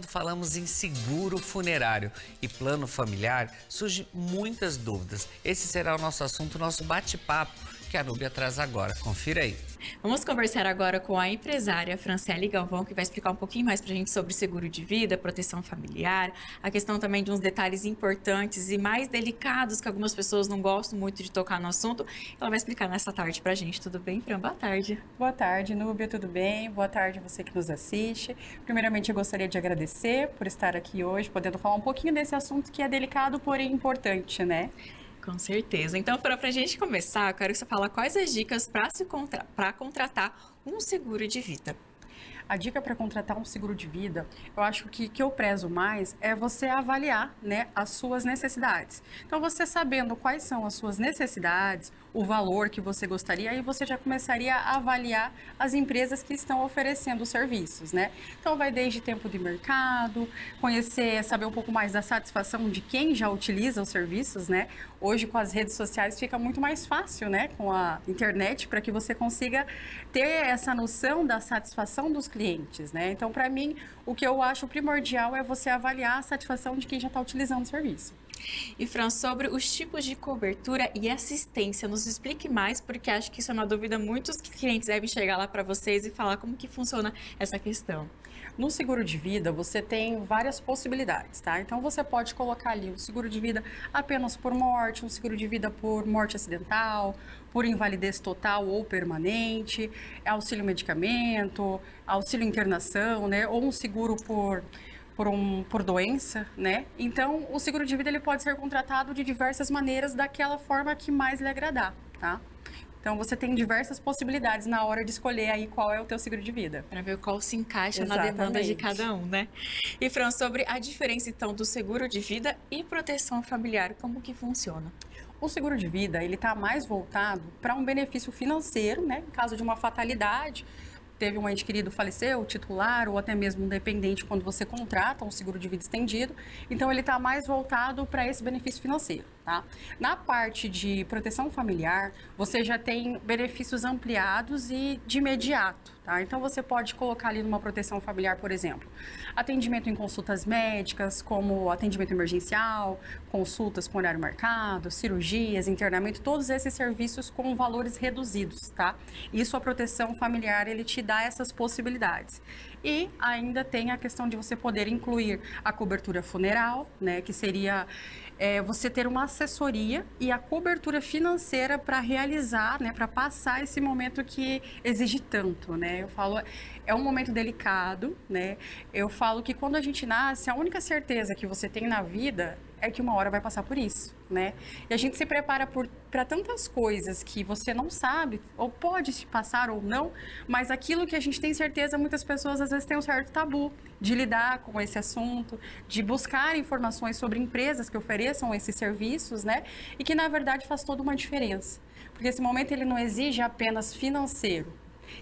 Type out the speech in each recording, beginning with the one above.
quando falamos em seguro funerário e plano familiar, surgem muitas dúvidas. Esse será o nosso assunto, o nosso bate-papo que a Núbia traz agora. Confira aí. Vamos conversar agora com a empresária Franciele Galvão, que vai explicar um pouquinho mais para a gente sobre seguro de vida, proteção familiar, a questão também de uns detalhes importantes e mais delicados que algumas pessoas não gostam muito de tocar no assunto. Ela vai explicar nessa tarde para a gente. Tudo bem, Fran? Boa tarde. Boa tarde, Núbia, tudo bem? Boa tarde a você que nos assiste. Primeiramente, eu gostaria de agradecer por estar aqui hoje, podendo falar um pouquinho desse assunto que é delicado, porém importante, né? Com certeza. Então, para a gente começar, eu quero que você fale quais as dicas para contratar um seguro de vida. A dica para contratar um seguro de vida, eu acho que eu prezo mais é você avaliar, né, as suas necessidades. Então, você sabendo quais são as suas necessidades, o valor que você gostaria, aí você já começaria a avaliar as empresas que estão oferecendo serviços, né? Então, vai desde tempo de mercado, conhecer, saber um pouco mais da satisfação de quem já utiliza os serviços, né? Hoje, com as redes sociais, fica muito mais fácil, né, com a internet, para que você consiga ter essa noção da satisfação dos clientes, né? Então, para mim, o que eu acho primordial é você avaliar a satisfação de quem já está utilizando o serviço. E, Fran, sobre os tipos de cobertura e assistência, nos explique mais, porque acho que isso é uma dúvida. Muitos clientes devem chegar lá para vocês e falar como que funciona essa questão. No seguro de vida, você tem várias possibilidades, tá? Então, você pode colocar ali um seguro de vida apenas por morte, um seguro de vida por morte acidental, por invalidez total ou permanente, auxílio medicamento, auxílio internação, né? Ou um seguro por doença, né? Então, o seguro de vida ele pode ser contratado de diversas maneiras, daquela forma que mais lhe agradar, tá? Então, você tem diversas possibilidades na hora de escolher aí qual é o teu seguro de vida. Para ver qual se encaixa Exatamente. na demanda de cada um, né? E, Fran, sobre a diferença, então, do seguro de vida e proteção familiar, como que funciona? O seguro de vida, ele está mais voltado para um benefício financeiro, né? Em caso de uma fatalidade, teve um ente querido faleceu, o titular ou até mesmo um dependente, quando você contrata um seguro de vida estendido. Então, ele está mais voltado para esse benefício financeiro, tá? Na parte de proteção familiar, você já tem benefícios ampliados e de imediato, tá? Então, você pode colocar ali numa proteção familiar, por exemplo, atendimento em consultas médicas, como atendimento emergencial, consultas com horário marcado, cirurgias, internamento, todos esses serviços com valores reduzidos, tá? Isso a proteção familiar, ele te dá essas possibilidades. E ainda tem a questão de você poder incluir a cobertura funeral, né, que seria você ter uma assessoria e a cobertura financeira para realizar, né, para passar esse momento que exige tanto, né? Eu falo, é um momento delicado, né? Eu falo que quando a gente nasce, a única certeza que você tem na vida é que uma hora vai passar por isso, né? E a gente se prepara para tantas coisas que você não sabe, ou pode se passar ou não, mas aquilo que a gente tem certeza, muitas pessoas às vezes têm um certo tabu de lidar com esse assunto, de buscar informações sobre empresas que ofereçam esses serviços, né? E que na verdade faz toda uma diferença. Porque esse momento ele não exige apenas financeiro,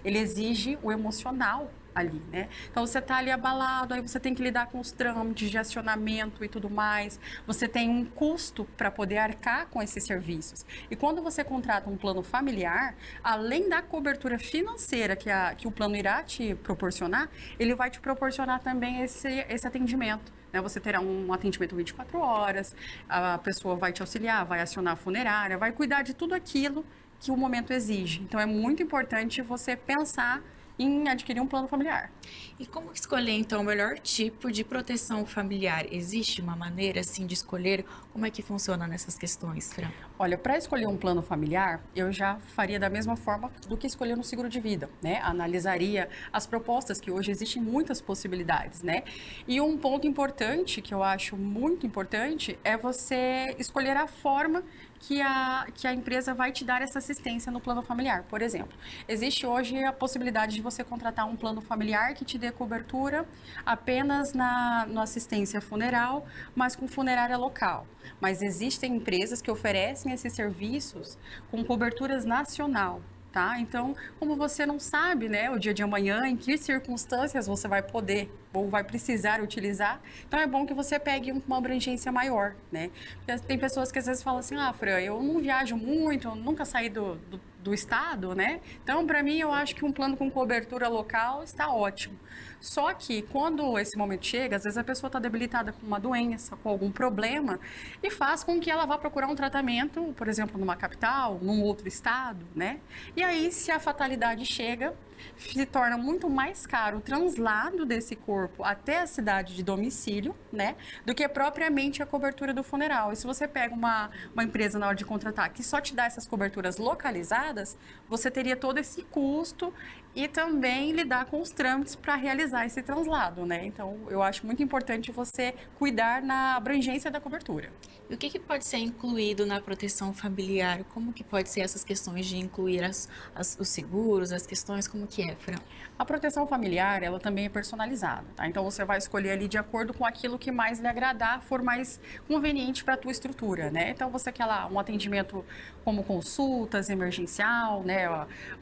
ele exige o emocional ali, né? Então, você tá ali abalado, aí você tem que lidar com os trâmites de acionamento e tudo mais. Você tem um custo para poder arcar com esses serviços. E quando você contrata um plano familiar, além da cobertura financeira que o plano irá te proporcionar, ele vai te proporcionar também esse atendimento. Você terá um atendimento 24 horas, a pessoa vai te auxiliar, vai acionar a funerária, vai cuidar de tudo aquilo que o momento exige. Então, é muito importante você pensar em adquirir um plano familiar. E como escolher, então, o melhor tipo de proteção familiar? Existe uma maneira, assim, de escolher? Como é que funciona nessas questões, Fran? Olha, para escolher um plano familiar, eu já faria da mesma forma do que escolher um seguro de vida, né? Analisaria as propostas, que hoje existem muitas possibilidades, né? E um ponto importante, que eu acho muito importante, é você escolher a forma que a empresa vai te dar essa assistência no plano familiar. Por exemplo, existe hoje a possibilidade de você contratar um plano familiar que te dê cobertura apenas na assistência funeral, mas com funerária local. Mas existem empresas que oferecem esses serviços com coberturas nacional. Tá? Então, como você não sabe, né, o dia de amanhã, em que circunstâncias você vai poder ou vai precisar utilizar. Então, é bom que você pegue uma abrangência maior, né? Porque tem pessoas que às vezes falam assim, Fran, eu não viajo muito, eu nunca saí do estado, né? Então, para mim, eu acho que um plano com cobertura local está ótimo. Só que, quando esse momento chega, às vezes a pessoa está debilitada com uma doença, com algum problema, e faz com que ela vá procurar um tratamento, por exemplo, numa capital, num outro estado, né? E aí, se a fatalidade chega, se torna muito mais caro o translado desse corpo até a cidade de domicílio, né, do que propriamente a cobertura do funeral. E se você pega uma empresa na hora de contratar que só te dá essas coberturas localizadas, você teria todo esse custo e também lidar com os trâmites para realizar esse translado, né? Então, eu acho muito importante você cuidar na abrangência da cobertura. E o que pode ser incluído na proteção familiar? Como que pode ser essas questões de incluir os seguros, as questões, como que é, Fran? A proteção familiar, ela também é personalizada, tá? Então, você vai escolher ali de acordo com aquilo que mais lhe agradar, for mais conveniente para a tua estrutura, né? Então, você quer lá um atendimento como consultas, emergencial, né?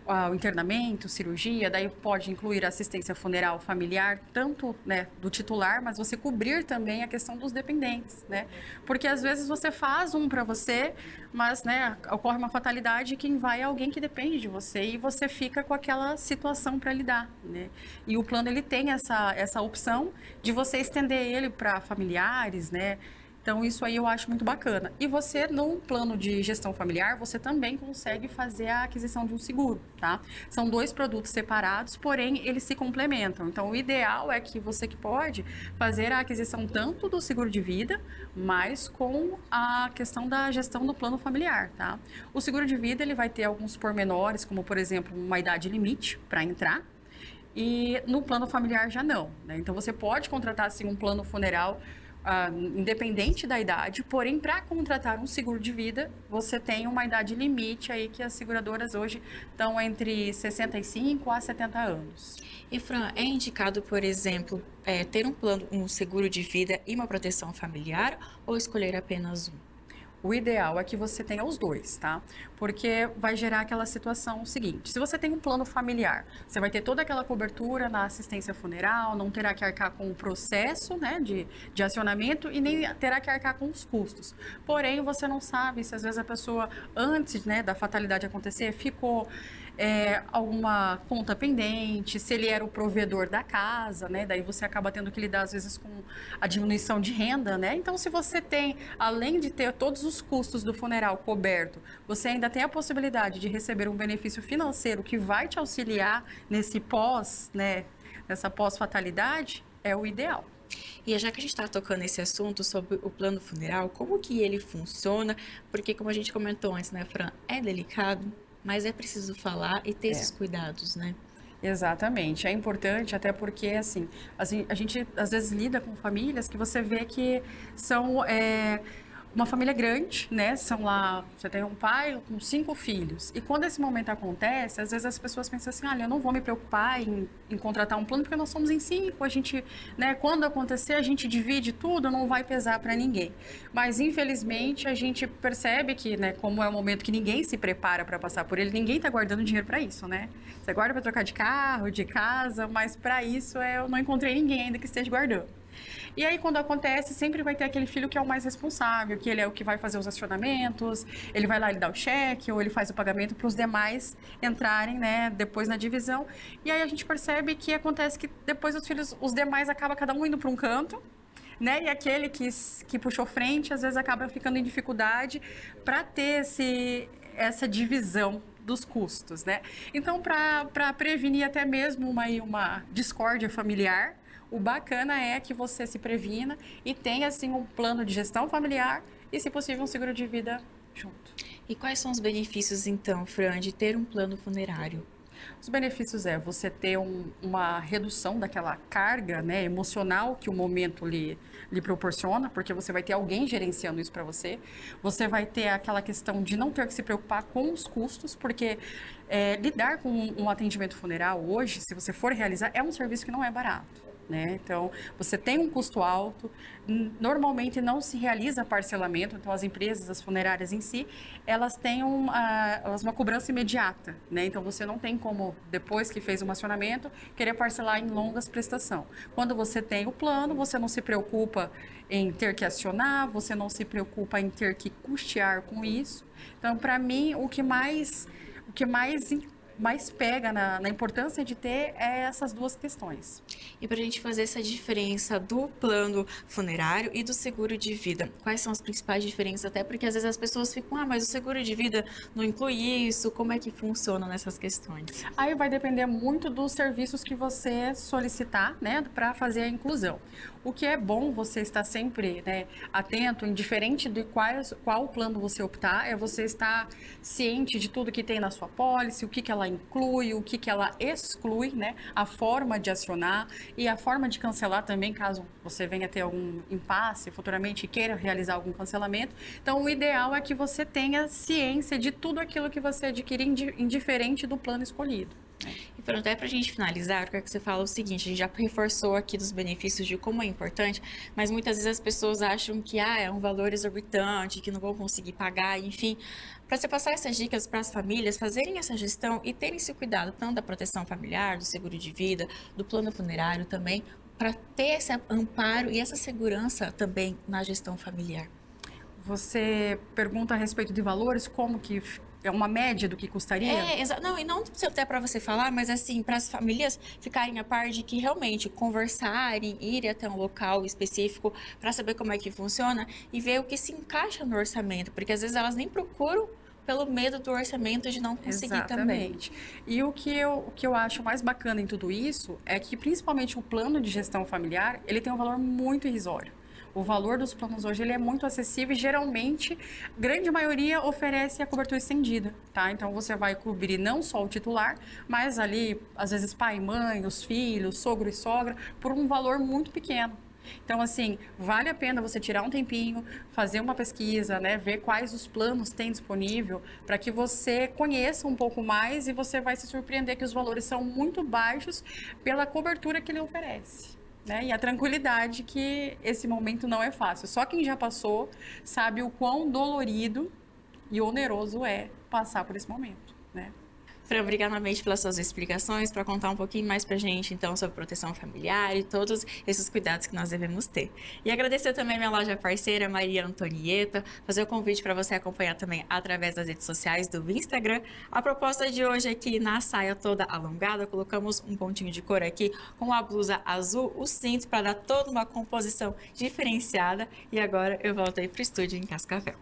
O internamento, cirurgia, daí pode incluir assistência funeral familiar, tanto, né, do titular, mas você cobrir também a questão dos dependentes, né? Porque às vezes você faz um para você, mas, né, ocorre uma fatalidade e quem vai é alguém que depende de você e você fica com aquela situação para lidar, né? E o plano, ele tem essa opção de você estender ele para familiares, né? Então, isso aí eu acho muito bacana. E você, no plano de gestão familiar, você também consegue fazer a aquisição de um seguro, tá? São 2 produtos separados, porém, eles se complementam. Então, o ideal é que você que pode fazer a aquisição tanto do seguro de vida, mas com a questão da gestão do plano familiar, tá? O seguro de vida, ele vai ter alguns pormenores, como, por exemplo, uma idade limite para entrar, e no plano familiar já não, né? Então, você pode contratar, assim, um plano funeral independente da idade, porém, para contratar um seguro de vida, você tem uma idade limite aí que as seguradoras hoje estão entre 65 a 70 anos. E, Fran, é indicado, por exemplo, ter um plano, um seguro de vida e uma proteção familiar ou escolher apenas um? O ideal é que você tenha os 2, tá? Porque vai gerar aquela situação seguinte: se você tem um plano familiar, você vai ter toda aquela cobertura na assistência funeral, não terá que arcar com o processo, né, de acionamento e nem terá que arcar com os custos. Porém, você não sabe se às vezes a pessoa, antes, né, da fatalidade acontecer, ficou alguma conta pendente, se ele era o provedor da casa, né? Daí você acaba tendo que lidar, às vezes, com a diminuição de renda, né? Então, se você tem, além de ter todos os custos do funeral coberto, você ainda tem a possibilidade de receber um benefício financeiro que vai te auxiliar nesse né? Nessa pós-fatalidade, é o ideal. E já que a gente está tocando nesse assunto sobre o plano funeral, como que ele funciona? Porque, como a gente comentou antes, né, Fran, é delicado, mas é preciso falar e ter esses cuidados, né? Exatamente, é importante até porque, assim, a gente às vezes lida com famílias que você vê que são uma família grande, né? São lá, você tem um pai com 5 filhos. E quando esse momento acontece, às vezes as pessoas pensam assim, olha, eu não vou me preocupar em contratar um plano porque nós somos em 5, a gente, né? Quando acontecer, a gente divide tudo, não vai pesar para ninguém. Mas, infelizmente, a gente percebe que, né, como é um momento que ninguém se prepara para passar por ele, ninguém está guardando dinheiro para isso, né? Você guarda para trocar de carro, de casa, mas para isso eu não encontrei ninguém ainda que esteja guardando. E aí, quando acontece, sempre vai ter aquele filho que é o mais responsável, que ele é o que vai fazer os acionamentos, ele vai lá, ele dá o cheque, ou ele faz o pagamento para os demais entrarem, né, depois na divisão. E aí a gente percebe que acontece que depois os demais acabam cada um indo para um canto, né? E aquele que puxou frente, às vezes acaba ficando em dificuldade para ter essa divisão dos custos, né? Então, para prevenir até mesmo uma discórdia familiar, o bacana é que você se previna e tenha, assim, um plano de gestão familiar e, se possível, um seguro de vida junto. E quais são os benefícios, então, Fran, de ter um plano funerário? Os benefícios você ter uma redução daquela carga, né, emocional que o momento lhe proporciona, porque você vai ter alguém gerenciando isso para você. Você vai ter aquela questão de não ter que se preocupar com os custos, porque lidar com um atendimento funeral hoje, se você for realizar, é um serviço que não é barato. né? Então, você tem um custo alto, normalmente não se realiza parcelamento, então as empresas, as funerárias em si, elas têm uma cobrança imediata, né? Então, você não tem como, depois que fez o acionamento, querer parcelar em longas prestações. Quando você tem o plano, você não se preocupa em ter que acionar, você não se preocupa em ter que custear com isso. Então, para mim, o que mais pega na importância de ter essas duas questões. E para a gente fazer essa diferença do plano funerário e do seguro de vida, quais são as principais diferenças? Até porque às vezes as pessoas ficam, mas o seguro de vida não inclui isso, como é que funciona nessas questões? Aí vai depender muito dos serviços que você solicitar, né, para fazer a inclusão. O que é bom você estar sempre, né, atento, indiferente de qual plano você optar, é você estar ciente de tudo que tem na sua pólice, o que ela inclui, o que ela exclui, né, a forma de acionar e a forma de cancelar também, caso você venha ter algum impasse futuramente e queira realizar algum cancelamento. Então, o ideal é que você tenha ciência de tudo aquilo que você adquirir, indiferente do plano escolhido. E pronto, até para a gente finalizar, eu quero que você fale o seguinte, a gente já reforçou aqui dos benefícios de como é importante, mas muitas vezes as pessoas acham que é um valor exorbitante, que não vão conseguir pagar, enfim. Para você passar essas dicas para as famílias fazerem essa gestão e terem esse cuidado, tanto da proteção familiar, do seguro de vida, do plano funerário também, para ter esse amparo e essa segurança também na gestão familiar. Você pergunta a respeito de valores, como que é uma média do que custaria? Não, e não até para você falar, mas assim, para as famílias ficarem a par de que realmente conversarem, irem até um local específico para saber como é que funciona e ver o que se encaixa no orçamento, porque às vezes elas nem procuram pelo medo do orçamento de não conseguir. Exatamente. Também. E o que eu acho mais bacana em tudo isso é que, principalmente, o plano de gestão familiar, ele tem um valor muito irrisório. O valor dos planos hoje ele é muito acessível e geralmente, grande maioria oferece a cobertura estendida, tá? Então você vai cobrir não só o titular, mas ali, às vezes, pai e mãe, os filhos, sogro e sogra, por um valor muito pequeno. Então, assim, vale a pena você tirar um tempinho, fazer uma pesquisa, né? Ver quais os planos tem disponível para que você conheça um pouco mais e você vai se surpreender que os valores são muito baixos pela cobertura que ele oferece. Né? E a tranquilidade que esse momento não é fácil. Só quem já passou sabe o quão dolorido e oneroso é passar por esse momento, né? Fran, obrigada novamente pelas suas explicações, para contar um pouquinho mais para a gente, então, sobre proteção familiar e todos esses cuidados que nós devemos ter. E agradecer também a minha loja parceira, Maria Antonieta, fazer o convite para você acompanhar também através das redes sociais do Instagram. A proposta de hoje aqui na saia toda alongada, colocamos um pontinho de cor aqui com a blusa azul, o cinto para dar toda uma composição diferenciada. E agora eu volto aí para o estúdio em Cascavel.